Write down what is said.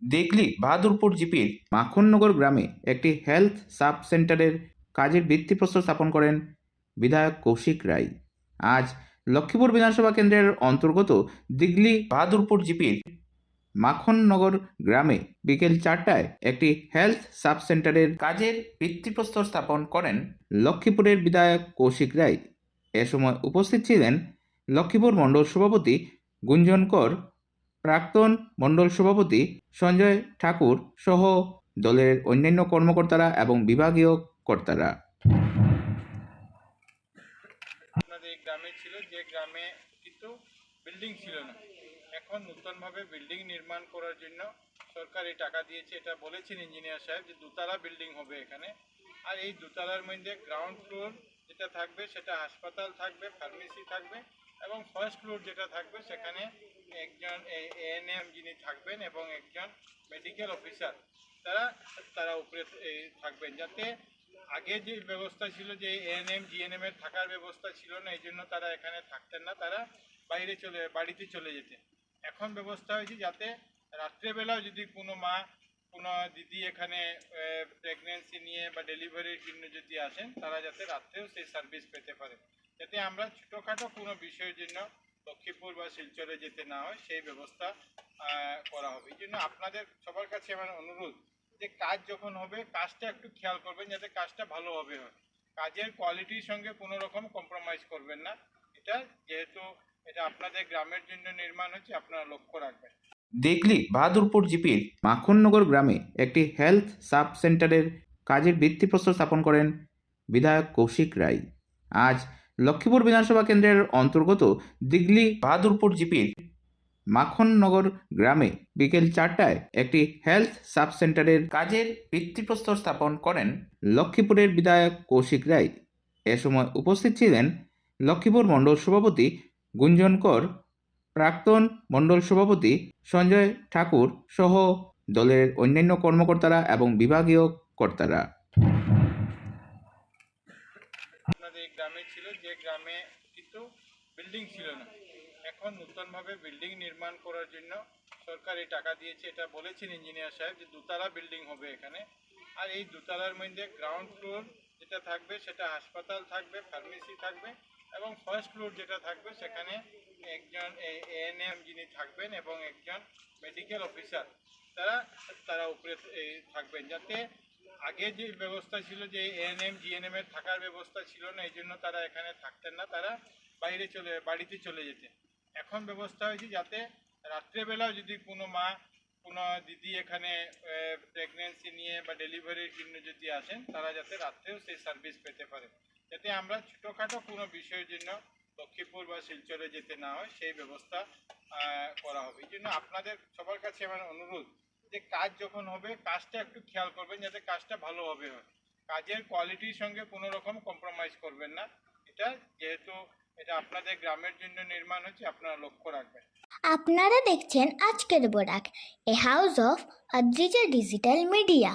দেখলি বাহাদুরপুর জিপির মাখননগর গ্রামে একটি হেলথ সাব সেন্টারের কাজের ভিত্তিপ্রস্তর স্থাপন করেন বিধায়ক কৌশিক রায়। আজ লক্ষ্মীপুর বিধানসভা কেন্দ্রের অন্তর্গত দিগলি বাহাদুরপুর জিপির মাখননগর গ্রামে বিকেল 4টায় একটি হেলথ সাব সেন্টারের কাজের ভিত্তিপ্রস্তর স্থাপন করেন লক্ষ্মীপুরের বিধায়ক কৌশিক রায়। এ সময় উপস্থিত ছিলেন লক্ষ্মীপুর মণ্ডল সভাপতি গুঞ্জন কর, প্রাক্তন মণ্ডল সভাপতি সঞ্জয় ঠাকুর সহ দলের অন্যান্য কর্মকর্তারা এবং বিভাগীয় কর্তারা। আপনাদের এই গ্রামে ছিল, যে গ্রামে কিন্তু বিল্ডিং ছিল না, এখন নতুনভাবে বিল্ডিং নির্মাণ করার জন্য সরকার এই টাকা দিয়েছে। এটা বলেছেন ইঞ্জিনিয়ার সাহেব যে দুতলা বিল্ডিং হবে এখানে। আর এই দুতলার মধ্যে গ্রাউন্ড ফ্লোর যেটা থাকবে সেটা হাসপাতাল থাকবে, ফার্মেসি থাকবে, এবং ফার্স্ট ফ্লোর যেটা থাকবে সেখানে একজন এএনএম যিনি থাকবেন এবং একজন মেডিকেল অফিসার তারা উপরে থাকবেন, যাতে আগে যে ব্যবস্থা ছিল যে এএনএম জিএনএম এর থাকার ব্যবস্থা ছিল না, এই জন্য তারা এখানে থাকতেন না, তারা বাড়িতে চলে যেতেন। এখন ব্যবস্থা হয়েছে যাতে রাত্রেবেলাও যদি কোনো মা কোনো দিদি এখানে প্রেগনেন্সি নিয়ে বা ডেলিভারির জন্য যদি আসেন, তারা যাতে রাত্রেও সেই সার্ভিস পেতে পারে, যাতে আমরা ছোটোখাটো কোনো বিষয়ের জন্য লক্ষ্মীপুর বা শিলচরে যেতে না হয়, সেই ব্যবস্থা করা হবে। এই জন্য আপনাদের সবার কাছে আমার অনুরোধ যে কাজ যখন হবে কাজটা একটু খেয়াল করবেন যাতে কাজটা ভালোভাবে হয়, কাজের কোয়ালিটির সঙ্গে কোনো রকম কম্প্রোমাইজ করবেন না। এটা যেহেতু এটা আপনাদের গ্রামের জন্য নির্মাণ হচ্ছে, আপনারা লক্ষ্য রাখবেন। দেখলি বাহাদুরপুর জিপির মাখননগর গ্রামে একটি হেলথ সাব সেন্টারের কাজের ভিত্তিপ্রস্তর স্থাপন করেন বিধায়ক কৌশিক রায়। আজ লক্ষ্মীপুর বিধানসভা কেন্দ্রের অন্তর্গত দিগলি বাহাদুরপুর জিপির মাখননগর গ্রামে বিকেল 4টায় একটি হেলথ সাব সেন্টারের কাজের ভিত্তিপ্রস্তর স্থাপন করেন লক্ষ্মীপুরের বিধায়ক কৌশিক রায়। এ সময় উপস্থিত ছিলেন লক্ষ্মীপুর মণ্ডল সভাপতি গুঞ্জন কর, প্রাক্তন মণ্ডল সভাপতি সঞ্জয় ঠাকুর সহ দলের অন্যান্য কর্মকর্তারা এবং বিভাগীয় কর্তারা। আপনাদের এই গ্রামে ছিল, যে গ্রামে কিন্তু বিল্ডিং ছিল না, এখন নতুনভাবে বিল্ডিং নির্মাণ করার জন্য সরকার এই টাকা দিয়েছে। এটা বলেছেন ইঞ্জিনিয়ার সাহেব যে দুতলা বিল্ডিং হবে এখানে। আর এই দুতলার মধ্যে গ্রাউন্ড ফ্লোর যেটা থাকবে সেটা হাসপাতাল থাকবে, ফার্মেসি থাকবে, এবং ফার্স্ট ফ্লোর যেটা থাকবে সেখানে একজন এএনএম যিনি থাকবেন এবং একজন মেডিকেল অফিসার তারা উপরে থাকবেন, যাতে আগে যে ব্যবস্থা ছিল যে এএনএম জিএনএম এর থাকার ব্যবস্থা ছিল না, এই জন্য তারা এখানে থাকতেন না, তারা বাড়িতে চলে যেতেন। এখন ব্যবস্থা হয়েছে যাতে রাত্রেবেলাও যদি কোনো মা কোনো দিদি এখানে প্রেগনেন্সি নিয়ে বা ডেলিভারির জন্য যদি আসেন, তারা যাতে রাত্রেও সেই সার্ভিস পেতে পারে, যাতে আমরা ছোটোখাটো কোনো বিষয়ের জন্য লক্ষ্মীপুর বা শিলচরে যেতে না হয়, সেই ব্যবস্থা করা হবে। এই জন্য আপনাদের সবার কাছে আমার অনুরোধ যে কাজ যখন হবে কাজটা একটু খেয়াল করবেন যাতে কাজটা ভালোভাবে হয়, কাজের কোয়ালিটির সঙ্গে কোনো রকম কম্প্রোমাইজ করবেন না। এটা যেহেতু এটা আপনাদের গ্রামের জন্য নির্মাণ হচ্ছে, আপনারা লক্ষ্য রাখবেন। আপনারা দেখছেন আজকের Barak, a house of Adrija digital media.